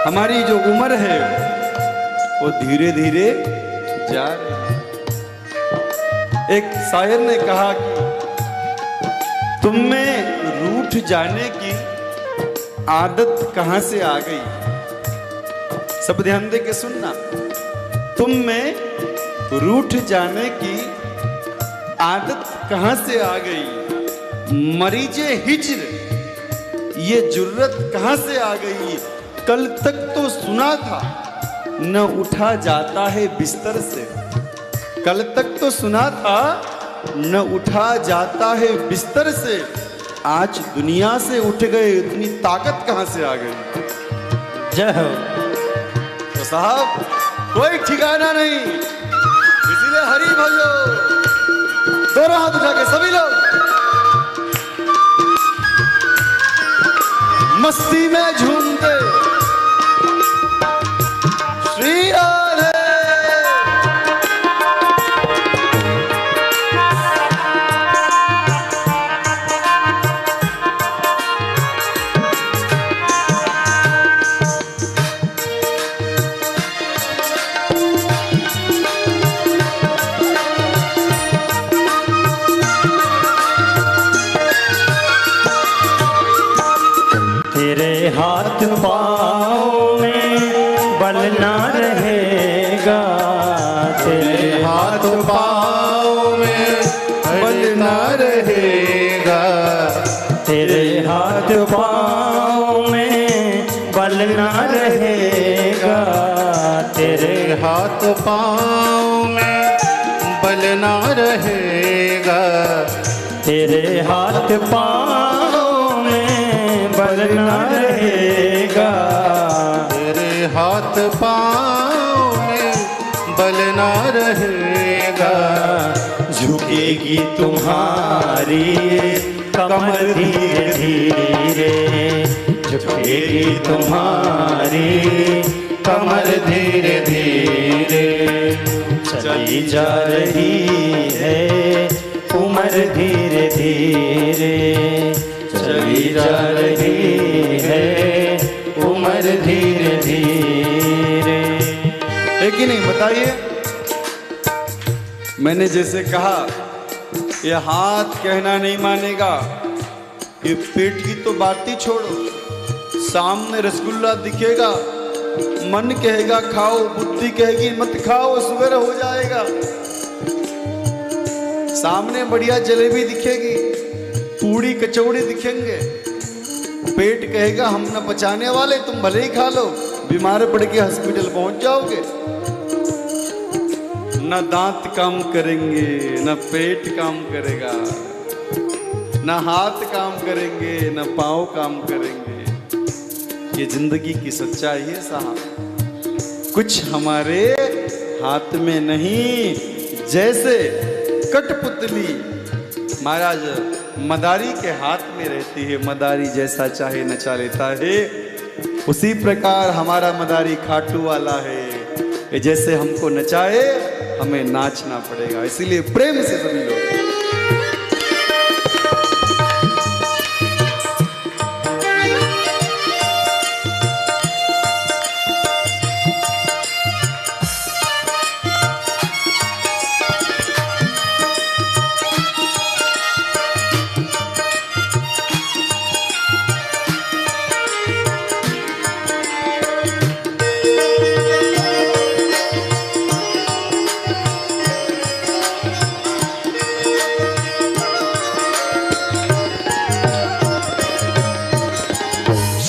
हमारी जो उम्र है वो धीरे धीरे जा रही है। एक शायर ने कहा कि तुम में रूठ जाने की आदत कहां से आ गई। सब ध्यान दे के सुनना। तुम में रूठ जाने की आदत कहां से आ गई। मरीजे हिज्र ये जुर्रत कहां से आ गई। कल तक तो सुना था न उठा जाता है बिस्तर से। कल तक तो सुना था न उठा जाता है बिस्तर से। आज दुनिया से उठ गए, इतनी ताकत कहां से आ गई। जय हो। तो साहब कोई ठिकाना नहीं, इसीलिए हरि भजो। दोनों हाथ उठा के सभी लोग मस्ती में झूमते श्री राधे। तेरे हाथ पाँव में बल ना रहेगा। तेरे हाथ पाँव में बल ना रहेगा। तेरे हाथ पाँव में बल ना रहेगा। तेरे हाथ पाँव में बल ना रहेगा। तेरे हाथ पाँव में बल ना रहेगा। तेरे हाथ पाँव में बल ना रहेगा। झुकेगी तुम्हारी कमर धीरे धीरे। झुकेगी तुम्हारी कमर धीरे धीरे। चली जा रही है उम्र धीरे धीरे। चली जा रही है उम्र धीरे धीरे। है कि नहीं बताइए। मैंने जैसे कहा ये हाथ कहना नहीं मानेगा, ये पेट की तो बात ही छोड़ो। सामने रसगुल्ला दिखेगा, मन कहेगा खाओ, बुद्धि कहेगी मत खाओ, शुगर हो जाएगा। सामने बढ़िया जलेबी दिखेगी, पूड़ी कचौड़ी दिखेंगे, पेट कहेगा हम न पचाने वाले, तुम भले ही खा लो, बीमार पड़ के हॉस्पिटल पहुंच जाओगे। न दांत काम करेंगे, न पेट काम करेगा, न हाथ काम करेंगे, न पाँव काम करेंगे। ये जिंदगी की सच्चाई है साहब। कुछ हमारे हाथ में नहीं। जैसे कठपुतली महाराज मदारी के हाथ में रहती है, मदारी जैसा चाहे नचा लेता है, उसी प्रकार हमारा मदारी खाटू वाला है। ये जैसे हमको नचाए हमें नाचना पड़ेगा। इसीलिए प्रेम से सभी लोग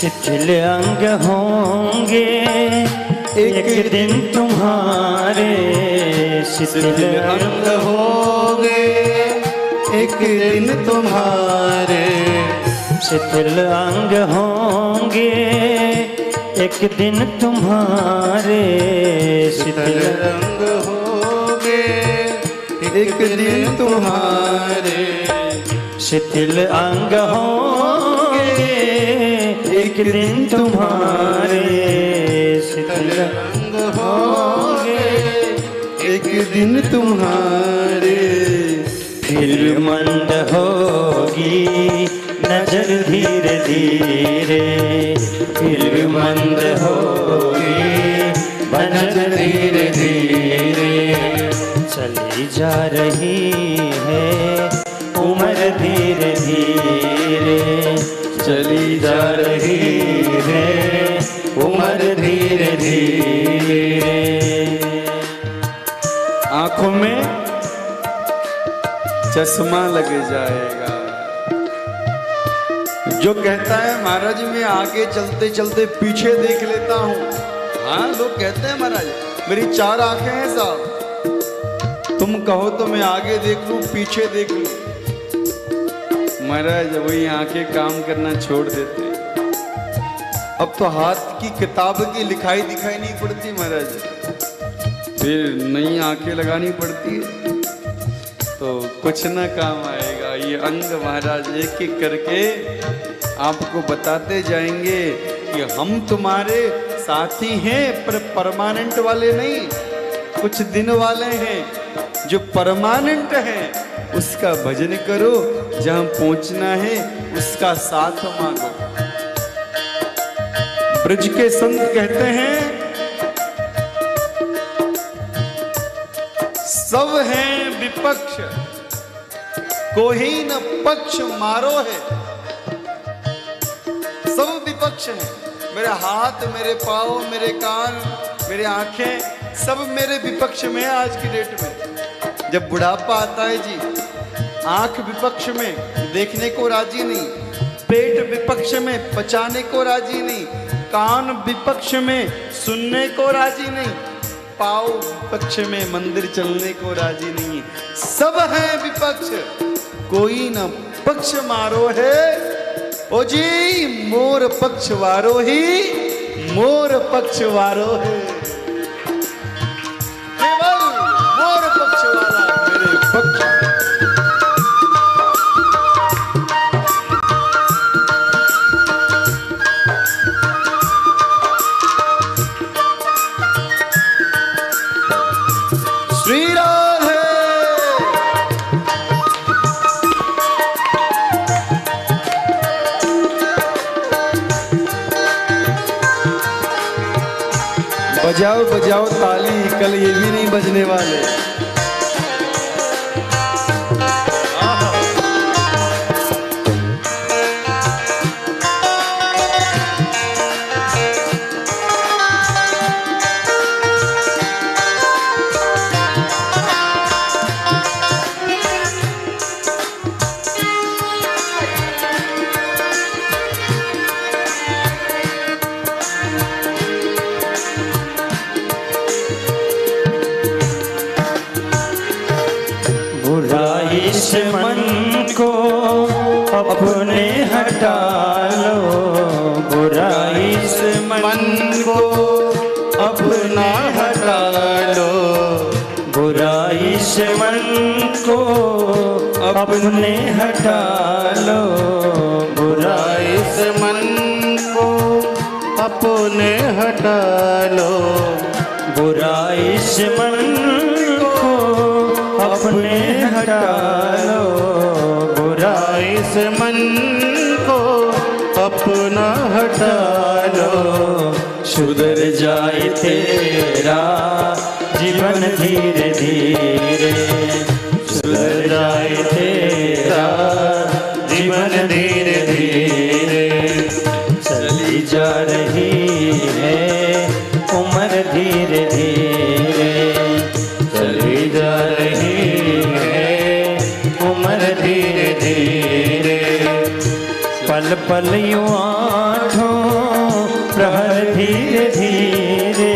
शिथिल अंग होंगे एक दिन तुम्हारे। शिथिल अंग होंगे एक दिन तुम्हारे। शिथिल अंग होंगे एक दिन तुम्हारे। शिथिल अंग होंगे एक दिन तुम्हारे। शिथिल अंग होंगे एक दिन तुम्हारे। शिथिल अंग होंगे एक दिन तुम्हारे। फिर मंद होगी नजर धीरे धीरे। फिर मंद होगी चली जा रही है उम्र धीरे धीरे, चली जा रही है उम्र धीरे धीरे। आंखों में चश्मा लग जाएगा। जो कहता है महाराज मैं आगे चलते चलते पीछे देख लेता हूँ, हाँ लोग कहते हैं महाराज मेरी 4 आंखें हैं साहब, तुम कहो तो मैं आगे देख लूं पीछे देख लूं। महाराज वही आंखें काम करना छोड़ देते हैं। अब तो हाथ की किताब की लिखाई दिखाई नहीं पड़ती महाराज, फिर नई आंखें लगानी पड़ती है, तो कुछ ना काम आएगा। ये अंग महाराज एक एक करके आपको बताते जाएंगे कि हम तुम्हारे साथी हैं, पर परमानेंट वाले नहीं, कुछ दिन वाले हैं। जो परमानेंट है उसका भजन करो, जहां पहुंचना है उसका साथ मांगो। ब्रज के संत कहते हैं सब हैं विपक्ष, कोई न पक्ष मारो है। सब विपक्ष हैं, मेरे हाथ, मेरे पाँव, मेरे कान, मेरे आंखें, सब मेरे विपक्ष में है। आज की डेट में जब बुढ़ापा आता है जी, आंख विपक्ष में, देखने को राजी नहीं, पेट विपक्ष में, पचाने को राजी नहीं, कान विपक्ष में, सुनने को राजी नहीं, पाँव विपक्ष में, मंदिर चलने को राजी नहीं। सब है विपक्ष, कोई न पक्ष मारो है। ओ जी मोर पक्ष वारो ही, मोर पक्ष वारो है। केवल मोर पक्ष वाला मेरे पक्ष। श्री राधे। बजाओ बजाओ ताली, कल ये भी नहीं बजने वाले। इस मन को अपने हटा लो, बुराई इस मन को अपना हटा लो, बुराई इस मन को अपने हटा लो, बुराई इस मन को अपने हटा लो, बुराई इस मन को अपने हटा लो, बुराई इस मन को अपना हटा लो। सुधर जाए तेरा जीवन धीरे धीरे, सुधर जाए तेरा जीवन धीरे धीरे, चली जा रही है उम्र धीरे धीरे, चली जा रही है उम्र धीरे धीरे। पल पल यूं आठों प्रहर धीरे धीरे,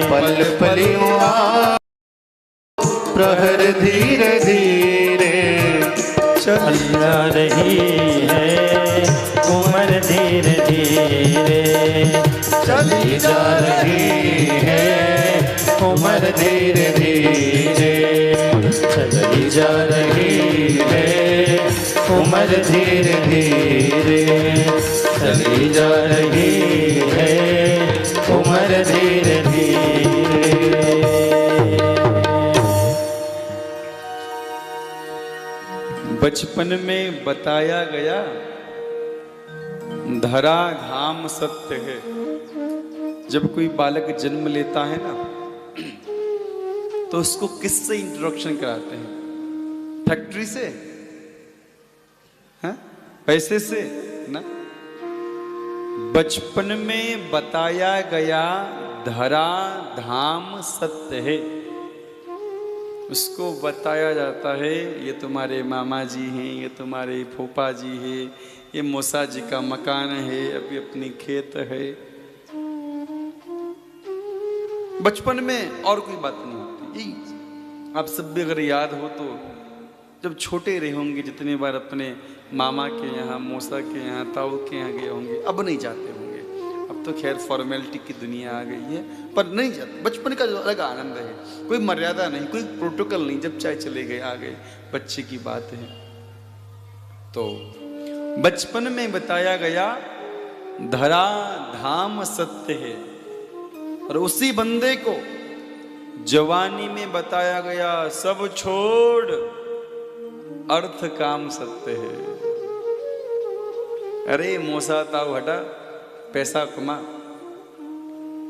पल पल यूं प्रहर धीरे धीरे, चल जा रही है उम्र धीरे धीरे, चली जा रही है उम्र धीरे धीरे, चली जा रही है उम्र धीरे धीरे, चली जा रही है उम्र धीरे धीरे। बचपन में बताया गया धरा धाम सत्य है। जब कोई बालक जन्म लेता है ना, तो उसको किससे इंट्रोडक्शन कराते हैं? फैक्ट्री से? हाँ? पैसे से ना? बचपन में बताया गया धरा धाम सत्य है, उसको बताया जाता है ये तुम्हारे मामा जी हैं, ये तुम्हारे फूफा जी है, ये मौसा जी का मकान है, अभी अपनी खेत है। बचपन में और कोई बात नहीं होती। यही आप सब भी अगर याद हो तो जब छोटे रहे होंगे जितने बार अपने मामा के यहाँ, मौसा के यहाँ, ताऊ के यहाँ गए होंगे, अब नहीं जाते होंगे। अब तो खैर फॉर्मेलिटी की दुनिया आ गई है, पर नहीं जाते। बचपन का जो अलग आनंद है, कोई मर्यादा नहीं, कोई प्रोटोकॉल नहीं, जब चाहे चले गए आ गए, बच्चे की बात है। तो बचपन में बताया गया धरा धाम सत्य है, और उसी बंदे को जवानी में बताया गया सब छोड़ अर्थ काम सत्य है। अरे मौसा ताऊ हटा, पैसा कमा,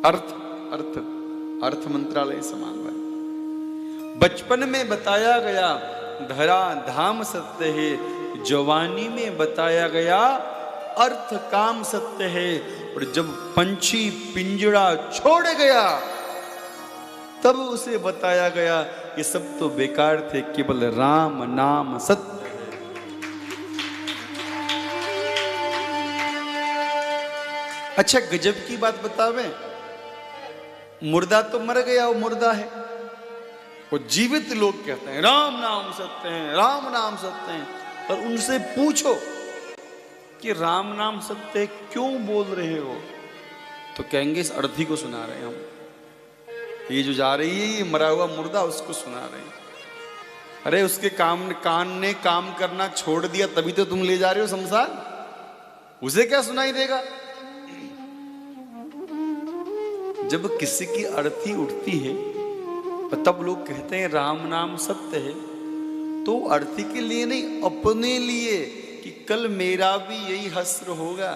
अर्थ अर्थ अर्थ मंत्रालय समान बन। बचपन में बताया गया धरा धाम सत्य है, जवानी में बताया गया अर्थ काम सत्य है, और जब पंछी पिंजड़ा छोड़ गया तब उसे बताया गया ये सब तो बेकार थे, केवल राम नाम सत्य है। अच्छा गजब की बात बतावे, मुर्दा तो मर गया, वो मुर्दा है, वो जीवित लोग कहते हैं राम नाम सत्य है, राम नाम सत्य है। और उनसे पूछो कि राम नाम सत्य क्यों बोल रहे हो, तो कहेंगे इस अर्थी को सुना रहे हैं हम, ये जो जा रही है ये मरा हुआ मुर्दा, उसको सुना रहे हैं। अरे उसके कान ने काम करना छोड़ दिया तभी तो तुम ले जा रहे हो शमशान, उसे क्या सुनाई देगा? जब किसी की अर्थी उठती है तब लोग कहते हैं राम नाम सत्य है, तो अर्थी के लिए नहीं, अपने लिए, कि कल मेरा भी यही हस्र होगा,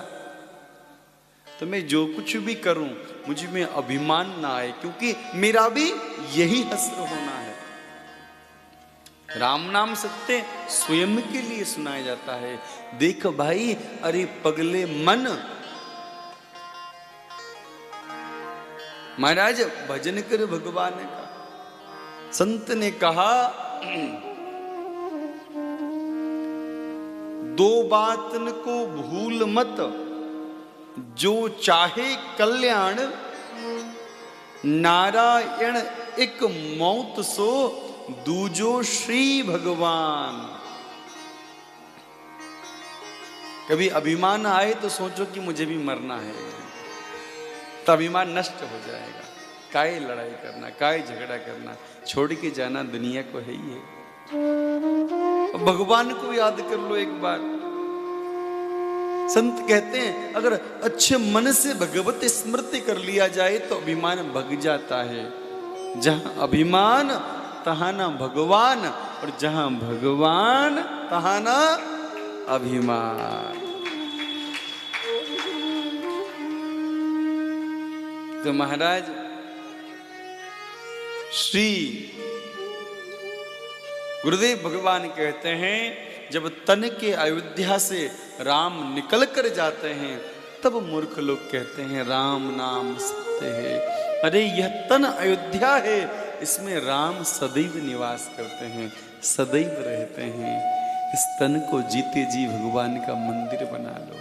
तो मैं जो कुछ भी करूं मुझे में अभिमान ना आए, क्योंकि मेरा भी यही हस्र होना है। राम नाम सत्य स्वयं के लिए सुनाया जाता है। देख भाई, अरे पगले मन, महाराज भजन कर भगवान का। संत ने कहा दो बातन को भूल मत, जो चाहे कल्याण, नारायण एक मौत सो, दूजो श्री भगवान। कभी अभिमान आए तो सोचो कि मुझे भी मरना है, तो अभिमान नष्ट हो जाएगा। काय लड़ाई करना, काय झगड़ा करना, छोड़ के जाना दुनिया को है ही है। भगवान को याद कर लो एक बार। संत कहते हैं अगर अच्छे मन से भगवत स्मृति कर लिया जाए तो अभिमान भग जाता है। जहां अभिमान तहां ना भगवान, और जहां भगवान तहां ना अभिमान। तो महाराज श्री गुरुदेव भगवान कहते हैं जब तन के अयोध्या से राम निकल कर जाते हैं तब मूर्ख लोग कहते हैं राम नाम सत्य है। अरे यह तन अयोध्या है, इसमें राम सदैव निवास करते हैं, सदैव रहते हैं। इस तन को जीते जी भगवान का मंदिर बना लो।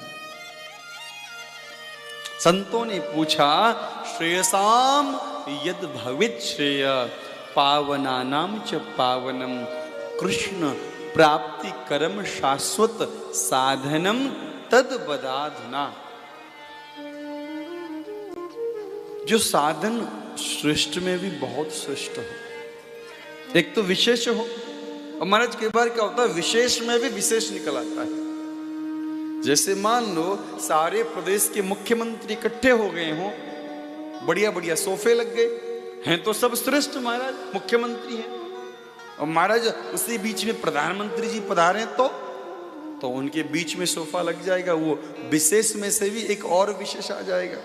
संतों ने पूछा श्रेयसाम यद भवित श्रेय, पावनानाम च पावनम, कृष्ण प्राप्ति कर्म शाश्वत साधनम तद बदाधना। जो साधन श्रेष्ठ में भी बहुत श्रेष्ठ हो, एक तो विशेष हो, और महाराज कई बार क्या होता है विशेष में भी विशेष निकल आता है। जैसे मान लो सारे प्रदेश के मुख्यमंत्री इकट्ठे हो गए हों, बढ़िया बढ़िया सोफे लग गए हैं, तो सब श्रेष्ठ महाराज मुख्यमंत्री हैं, और महाराज उसी बीच में प्रधानमंत्री जी पधारे तो उनके बीच में सोफा लग जाएगा, वो विशेष में से भी एक और विशेष आ जाएगा।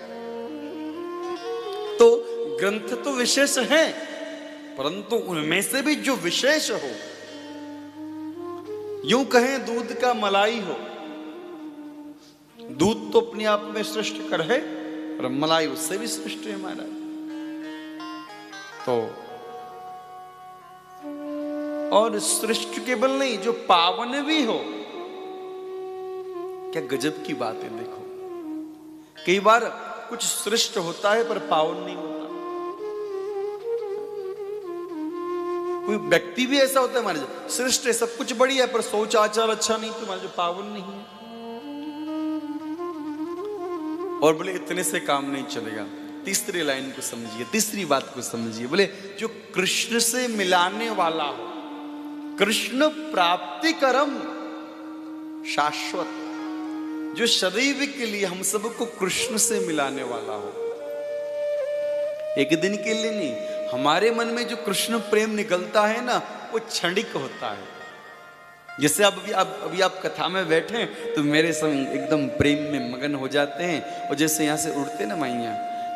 तो ग्रंथ तो विशेष हैं, परंतु उनमें से भी जो विशेष हो, यूं कहें दूध का मलाई हो। दूध तो अपने आप में श्रेष्ठ कर है, और मलाई उससे भी श्रेष्ठ है महाराज। तो और श्रेष्ठ केवल नहीं, जो पावन भी हो। क्या गजब की बात है। देखो, कई बार कुछ श्रेष्ठ होता है पर पावन नहीं होता। कोई व्यक्ति भी ऐसा होता है हमारे, श्रेष्ठ है, सब कुछ बढ़िया है, पर सोच आचार अच्छा नहीं, तुम्हारा जो पावन नहीं है। और बोले इतने से काम नहीं चलेगा। तीसरी लाइन को समझिए, तीसरी बात को समझिए। बोले जो कृष्ण से मिलाने वाला हो, कृष्ण प्राप्ति करम शाश्वत, जो सदैव के लिए हम सबको कृष्ण से मिलाने वाला हो। एक दिन के लिए नहीं, हमारे मन में जो कृष्ण प्रेम निकलता है ना, वो क्षणिक होता है। जैसे अभी आप कथा में बैठे तो मेरे संग एकदम प्रेम में मगन हो जाते हैं, और जैसे यहाँ से उड़ते ना माइया,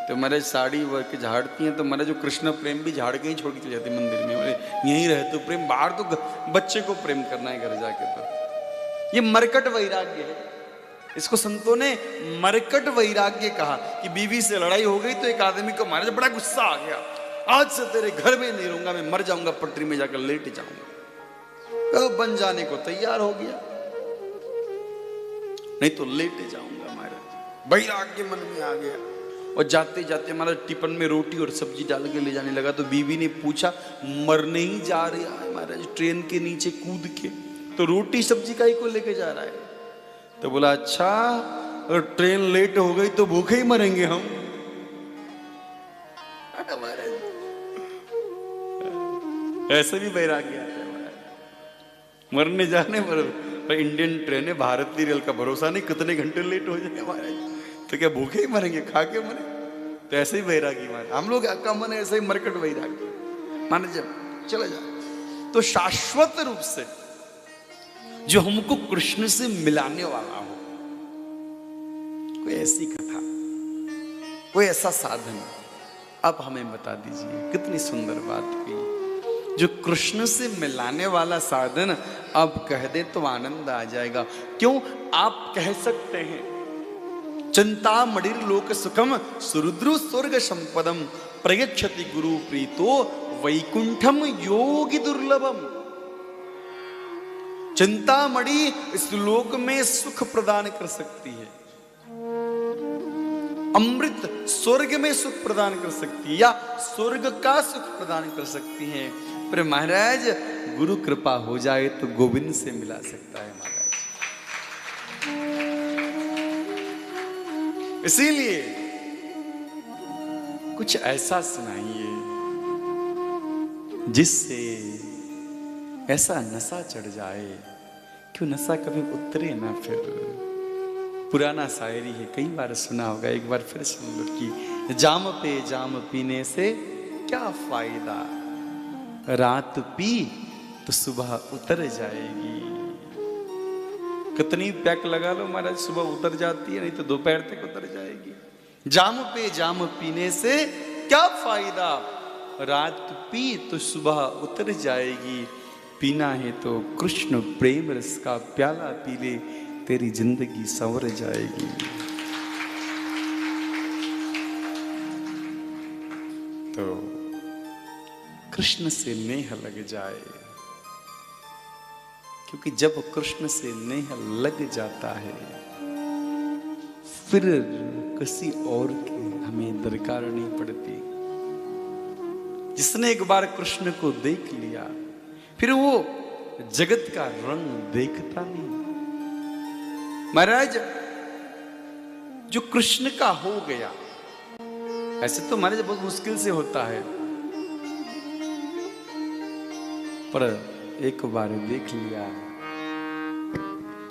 तो मेरे साड़ी वर्क झाड़ती हैं, तो मेरा जो कृष्ण प्रेम भी झाड़ के ही छोड़ के चले जाते मंदिर में। यहीं रहे तो प्रेम, बाहर तो बच्चे को प्रेम करना है घर जाके। तो ये मरकट वैराग्य है। इसको संतों ने मरकट वैराग्य कहा कि बीवी से लड़ाई हो गई तो एक आदमी को मारा, बड़ा गुस्सा आ गया, आज से तेरे घर में नहीं रहूंगा, मैं मर जाऊंगा, पटरी में जाकर लेट जाऊंगा। बन जाने को तैयार हो गया, नहीं तो लेटे जाऊंगा महाराज। वैराग्य मन में आ गया, और जाते जाते महाराज टिफिन में रोटी और सब्जी डाल के ले जाने लगा। तो बीवी ने पूछा, मरने ही जा रहा है महाराज ट्रेन के नीचे कूद के, तो रोटी सब्जी का ही को लेके जा रहा है। तो बोला, अच्छा अगर ट्रेन लेट हो गई तो भूखे ही मरेंगे हम। ऐसे भी वैराग्य आता है महाराज, मरने जाने पर इंडियन ट्रेन है, भारतीय रेल का भरोसा नहीं, कितने घंटे लेट हो जाए महाराज, तो क्या भूखे ही मरेंगे, खा के मरे। तो ऐसे ही वैरागी महाराज, हम लोग का मन है ऐसे ही मरकट वैरागी माने, जब चला जाए तो शाश्वत रूप से जो हमको कृष्ण से मिलाने वाला हो, कोई ऐसी कथा, कोई ऐसा साधन आप हमें बता दीजिए। कितनी सुंदर बात हुई। जो कृष्ण से मिलाने वाला साधन अब कह दे तो आनंद आ जाएगा। क्यों? आप कह सकते हैं, चिंता मणिर लोक सुखम सुरुद्रु स्वर्ग संपदम प्रयच्छति गुरु प्रीतो वैकुंठम योगी दुर्लभम। चिंतामणि इस लोक में सुख प्रदान कर सकती है, अमृत स्वर्ग में सुख प्रदान कर सकती है, या स्वर्ग का सुख प्रदान कर सकती है। पर महाराज गुरु कृपा हो जाए तो गोविंद से मिला सकता है महाराज। इसीलिए कुछ ऐसा सुनाइए जिससे ऐसा नशा चढ़ जाए, क्यों नशा कभी उतरे ना। फिर पुराना शायरी है, कई बार सुना होगा, एक बार फिर सुन लो कि जाम पे जाम पीने से क्या फायदा, रात पी तो सुबह उतर जाएगी। कितनी पैक लगा लो महाराज, सुबह उतर जाती है, नहीं तो दोपहर तक उतर जाएगी। जाम पे जाम पीने से क्या फायदा, रात पी तो सुबह उतर जाएगी। पीना है तो कृष्ण प्रेम रस का प्याला पी ले, तेरी जिंदगी संवर जाएगी। तो कृष्ण से नेह लग जाए, क्योंकि जब कृष्ण से नेह लग जाता है फिर किसी और की हमें दरकार नहीं पड़ती। जिसने एक बार कृष्ण को देख लिया फिर वो जगत का रंग देखता नहीं। महाराज जो कृष्ण का हो गया, ऐसे तो महाराज बहुत मुश्किल से होता है, पर एक बार देख लिया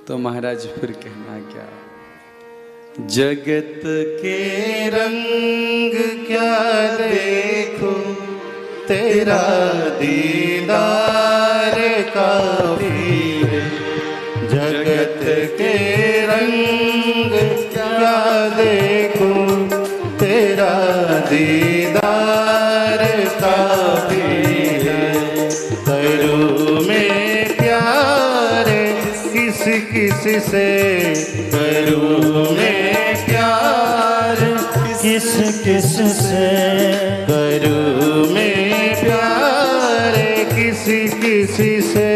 तो महाराज फिर कहना क्या। जगत के रंग क्या देखो, तेरा दीदार काफी है। जगत के रंग क्या देखो, तेरा दीदार काफी से करूँ मैं प्यार, किस किस से करूँ मैं प्यार, किसी किसी से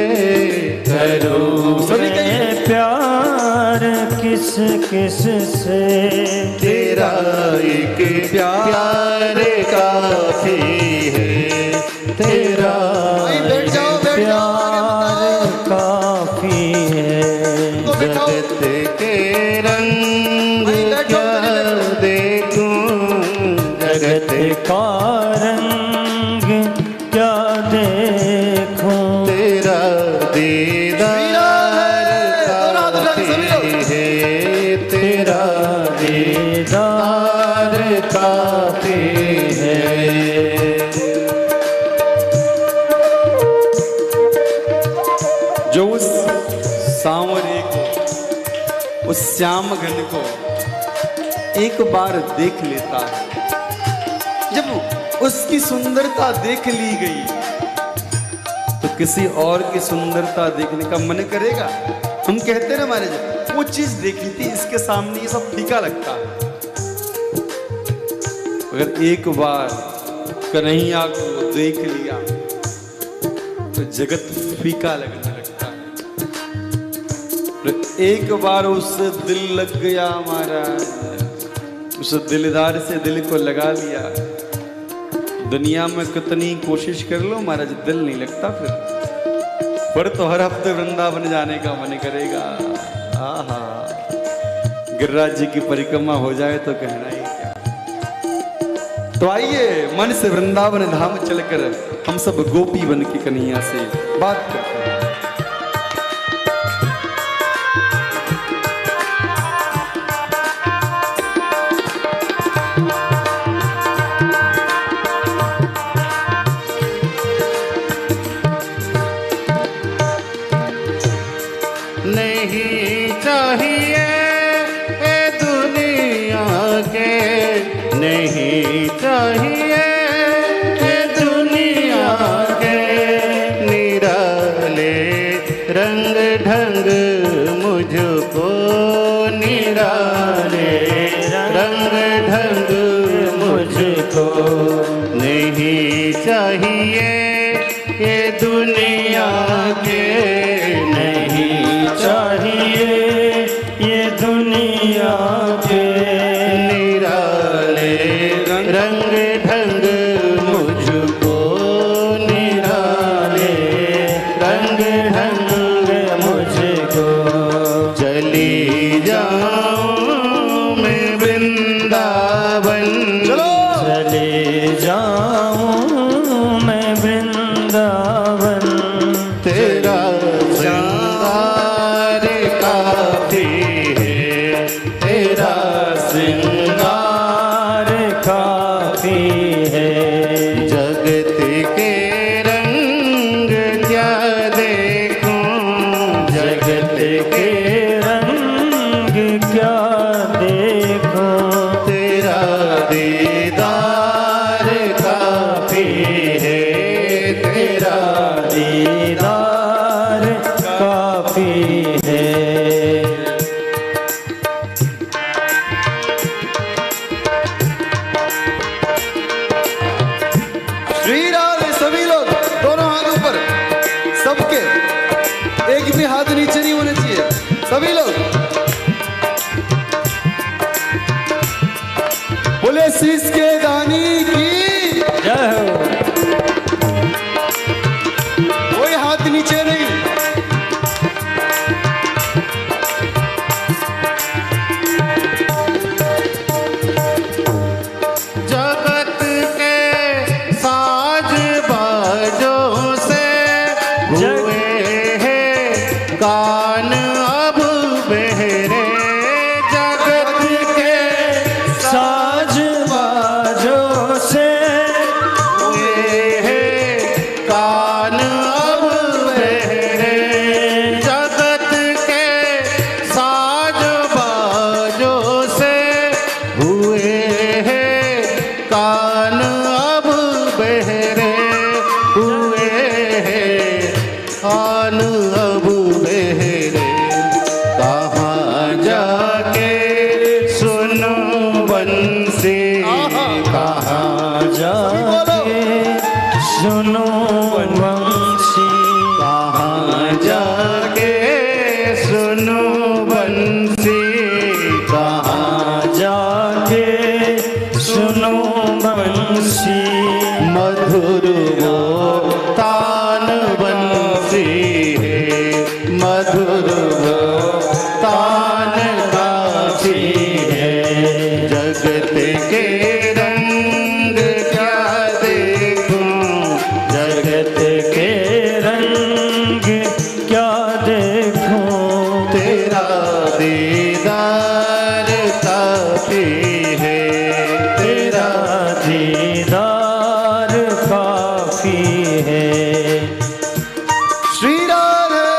करूँ मैं प्यार, किस किस से तेरा एक प्यार काफी है, तेरा बैठ जाओ, बैठ जाओ, प्यार काफी है। जगत के रंग क्या देखूं, जगत का रंग क्या देखूं, तेरा दीदार काफी है, तेरा दीदार काफी है। जो उस सांवरे को, उस श्याम घन को एक बार देख लेता है, जब उसकी सुंदरता देख ली गई तो किसी और की सुंदरता देखने का मन करेगा। हम कहते ना हमारे, जब वो चीज देखी थी इसके सामने ये सब फीका लगता है। अगर एक बार कन्हैया को देख लिया तो जगत फीका लगने लगता है। तो एक बार उससे दिल लग गया हमारा, उस दिलदार से दिल को लगा लिया, दुनिया में कितनी कोशिश कर लो महाराज दिल नहीं लगता फिर तो हर हफ्ते वृंदावन जाने का मन करेगा। आहा, गिरिराज जी की परिक्रमा हो जाए तो कहना ही क्या। तो आइए मन से वृंदावन धाम चलकर हम सब गोपी बन की कन्हैया से बात करते हैं। नहीं चाहिए ए दुनिया के, नहीं चाहिए ए दुनिया के, निराले रंग ढंग मुझको, निराले रंग ढंग मुझको, नहीं चाहिए ये दुनिया के, चाहिए ये दुनिया के, निराले रंग ढंग मुझको, निराले रंग ढंग मुझको, चली जाऊं मैं वृंदावन, चले जाऊं मैं वृंदावन, तेरा श्रृंगार काफी है, तेरा श्रृंगार काफी है। जगत के रंग क्या देखूं, जगत के रंग क्या देखूं, तेरा दीदार काफी है, तेरा दीदार काफी है। श्री राधे। सभी लोग दोनों हाथ ऊपर, सबके एक भी हाथ नीचे नहीं होने चाहिए। सभी लोग बोले शीश के दानी की जय हो। कोई हाथ नीचे नहीं। जगत के साज बाजों से हुए हैं कान अब बहरे, जगत के साज बाजों से सुनो बंसी, कहाँ जाके सुनो बंसी, कहाँ जाके सुनो बंसी, मधुर वो तान बंसी है, मधुर वो तान काफी है। जगत के रंग क्या देखूं, जगत के रंग क्या देखूं, तेरा दीदार काफी है, तेरा दीदार काफी है। श्री राधे।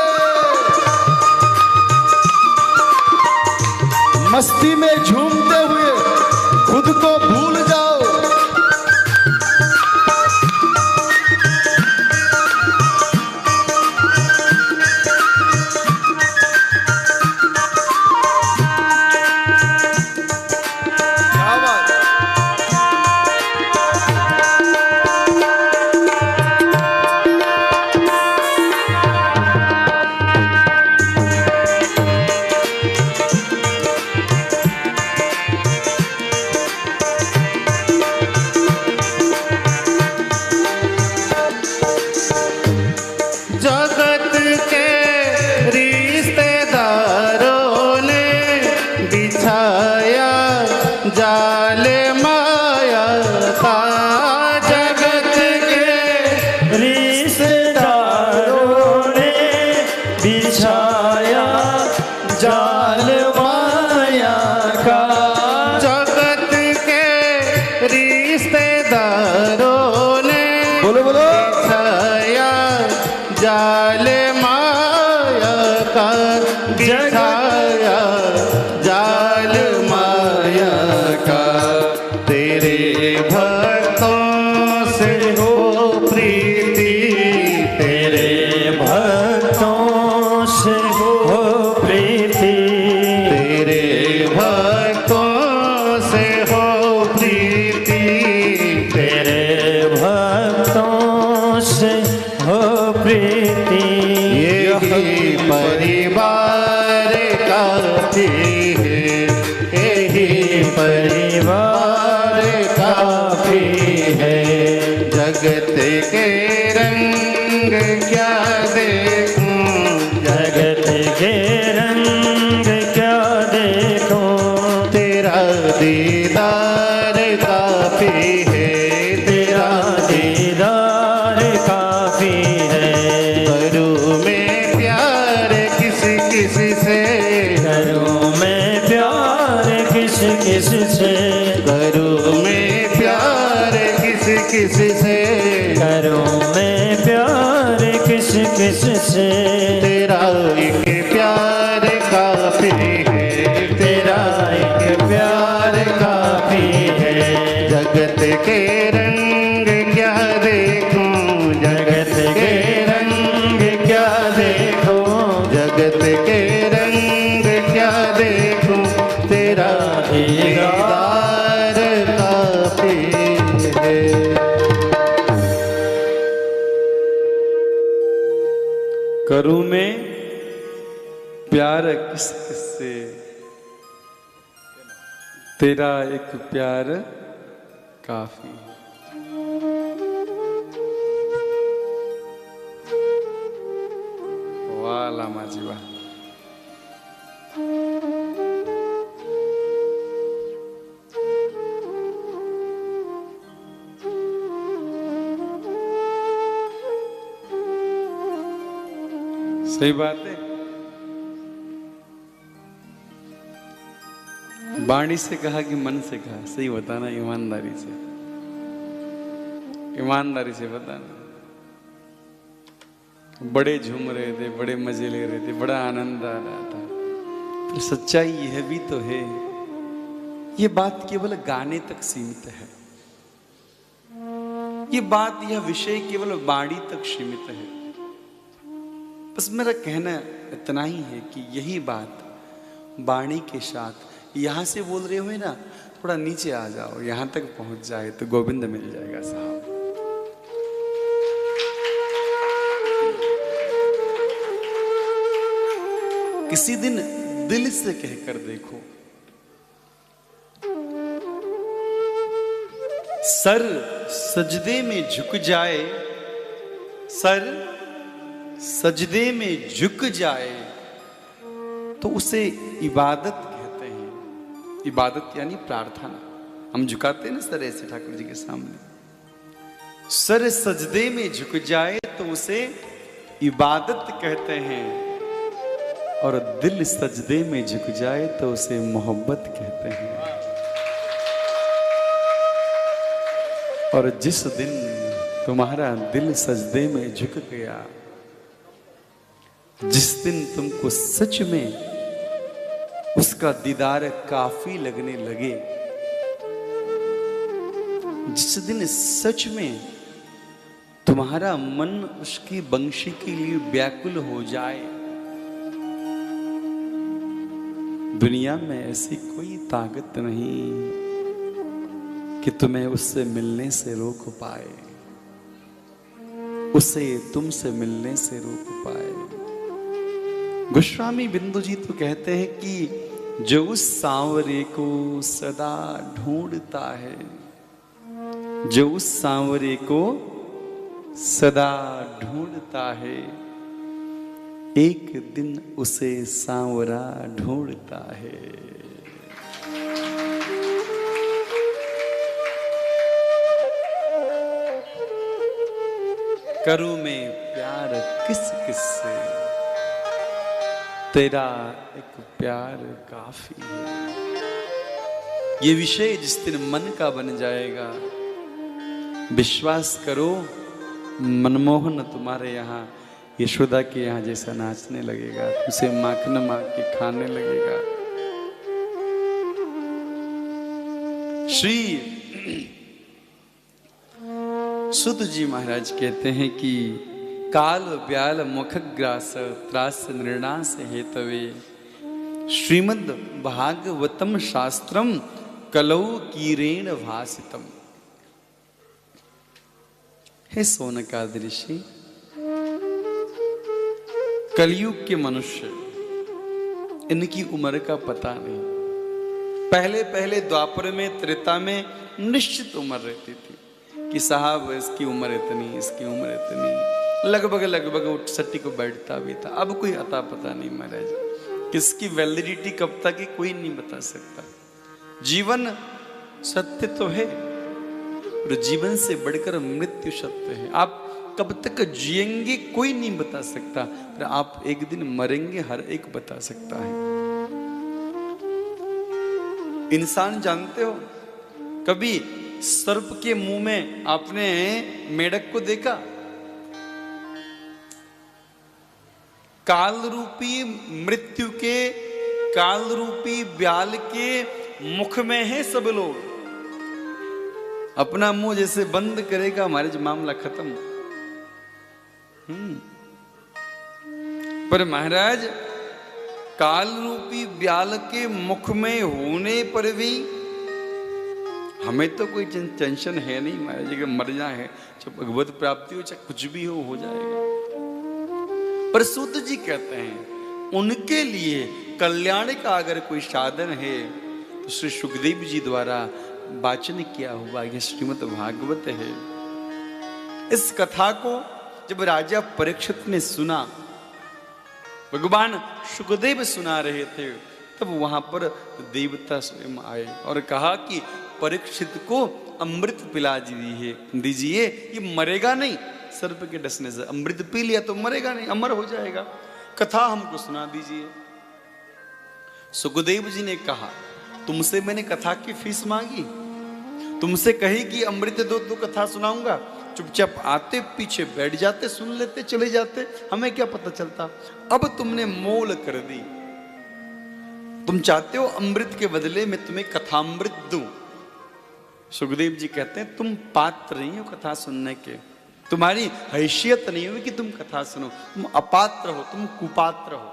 मस्ती में झूमते हुए खुद को भूल जाओ। क्या बात। जगत के रिश्तेदारों ने बिछाया जाल माया का, जगत के रिश्तेदारों ने बिछाया जाल माया का, जगत के रिश्तेदारों ने बोलो बोलो। बिछाया जाल माया का, बिछाया जाल माया का। तेरे भक्तों से हो प्रीति, तेरे भक्तों से हो प्रीति, तेरे भक्तों से हो प्रीति, तेरे भक्तों से हो प्रीति। यही परिवार काफी है, यही परिवार काफी है। जगत के रंग क्या देखूं, जगत के रंग क्या देखूं, तेरा दीदार काफी है, तेरा दीदार काफी है। करूं मैं प्यार किस किस से, करूं मैं प्यार किस किस से, करूं मैं प्यार किस किस से, करूं मैं प्यार किस किस से। तेरा एक प्यार काफी है, तेरा एक प्यार काफी है। जगत के रंग क्या देखूं, जगत के रंग क्या देखूं, जगत के रंग क्या देखूं, तेरा दीदार काफी है। करूं मैं प्यार किस किस से, तेरा एक प्यार काफी है। वाह लामा जी वाह। सही बात है। वाणी से कहा कि मन से कहा, सही बताना, ईमानदारी से, ईमानदारी से बताना। बड़े झूम रहे थे, बड़े मजे ले रहे थे, बड़ा आनंद आ रहा था, पर सच्चाई यह भी तो है, ये बात केवल गाने तक सीमित है, ये बात, यह विषय केवल वाणी तक सीमित है। बस मेरा कहना इतना ही है कि यही बात वाणी के साथ यहां से बोल रहे हुए ना, थोड़ा नीचे आ जाओ, यहां तक पहुंच जाए तो गोविंद मिल जाएगा साहब। किसी दिन दिल से कहकर देखो। सर सजदे में झुक जाए, सर सजदे में झुक जाए तो उसे इबादत कहते हैं। इबादत यानी प्रार्थना। हम झुकाते हैं ना सर ऐसे ठाकुर जी के सामने। सर सजदे में झुक जाए तो उसे इबादत कहते हैं, और दिल सजदे में झुक जाए तो उसे मोहब्बत कहते हैं। और जिस दिन तुम्हारा दिल सजदे में झुक गया, जिस दिन तुमको सच में उसका दीदार काफी लगने लगे, जिस दिन सच में तुम्हारा मन उसकी बंशी के लिए व्याकुल हो जाए, दुनिया में ऐसी कोई ताकत नहीं कि तुम्हें उससे मिलने से रोक पाए, उसे तुमसे मिलने से रोक पाए। गोस्वामी बिंदु जी तो कहते हैं कि जो उस सांवरे को सदा ढूंढता है, जो उस सांवरे को सदा ढूंढता है, एक दिन उसे सांवरा ढूंढता है। करूं मैं प्यार किस किस से, तेरा एक प्यार काफी है। ये विषय जिस दिन मन का बन जाएगा, विश्वास करो मनमोहन तुम्हारे यहाँ यशोदा के यहाँ जैसा नाचने लगेगा, उसे माखन माख के खाने लगेगा। श्री सुत जी महाराज कहते हैं कि काल ब्याल मुख ग्रास त्रास निर्णास हेतवे श्रीमद् भागवतम शास्त्रम कलौ कीरेण भासितम। हे सोनकादि ऋषि, कलयुग के मनुष्य, इनकी उम्र का पता नहीं। पहले पहले द्वापर में, त्रेता में निश्चित उम्र रहती थी कि साहब इसकी उम्र इतनी, इसकी उम्र इतनी, लगभग लगभग उठ सट्टी को बैठता भी था। अब कोई अता पता नहीं महाराज, किसकी वैलिडिटी कब तक है कोई नहीं बता सकता। जीवन सत्य तो है, और जीवन से बढ़कर मृत्यु सत्य है। आप कब तक जिएंगे कोई नहीं बता सकता, पर आप एक दिन मरेंगे हर एक बता सकता है। इंसान जानते हो, कभी सर्प के मुंह में आपने मेढक को देखा? काल रूपी मृत्यु के, काल रूपी ब्याल के मुख में है सब लोग। अपना मुंह जैसे बंद करेगा हमारे जो मामला खत्म। पर महाराज काल रूपी ब्याल के मुख में होने पर भी हमें तो कोई टेंशन है नहीं महाराज। अगर मरना है, चाहे भगवत प्राप्ति हो, चाहे कुछ भी हो जाएगा। पर सूत जी कहते हैं उनके लिए कल्याण का अगर कोई साधन है तो श्री सुखदेव जी द्वारा वाचन किया हुआ यह श्रीमद् भागवत है। इस कथा को जब राजा परीक्षित ने सुना, भगवान सुखदेव सुना रहे थे, तब वहां पर देवता स्वयं आए और कहा कि परीक्षित को अमृत पिला दीजिए, ये मरेगा नहीं। सर्प के डसने से अमृत पी लिया तो मरेगा नहीं, अमर हो जाएगा। कथा हमको सुना दीजिए। सुखदेव जी ने कहा, तुमसे मैंने कथा की फीस मांगी? तुमसे कही कि अमृत दो तो कथा सुनाऊंगा? चुपचाप आते, पीछे बैठ जाते, सुन लेते, चले जाते, हमें क्या पता चलता। अब तुमने मोल कर दी। तुम चाहते हो अमृत के बदले में तुम्हें कथामृत दूं। सुखदेव जी कहते हैं तुम पात्र नहीं हो कथा सुनने के, तुम्हारी हैसियत नहीं हुई कि तुम कथा सुनो, तुम अपात्र हो, तुम कुपात्र हो।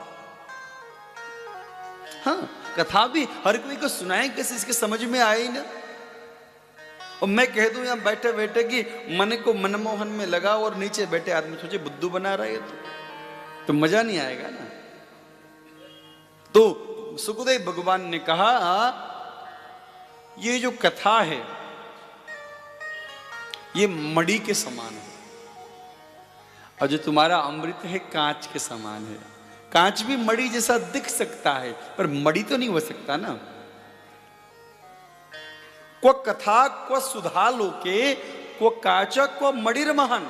हाँ, कथा भी हर कोई को सुनाए कैसे, इसके समझ में आए ही ना। और मैं कह दूं यहां बैठे बैठे कि मन को मनमोहन में लगा और नीचे बैठे आदमी सोचे बुद्धू बना रहा है तो मजा नहीं आएगा ना। तो सुखदेव भगवान ने कहा ये जो कथा है ये मणि के समान है, और जो तुम्हारा अमृत है कांच के समान है। कांच भी मणि जैसा दिख सकता है पर मणि तो नहीं हो सकता ना। क्व कथा क्व सुधा लोके क्व काच क्व मणिर्महन।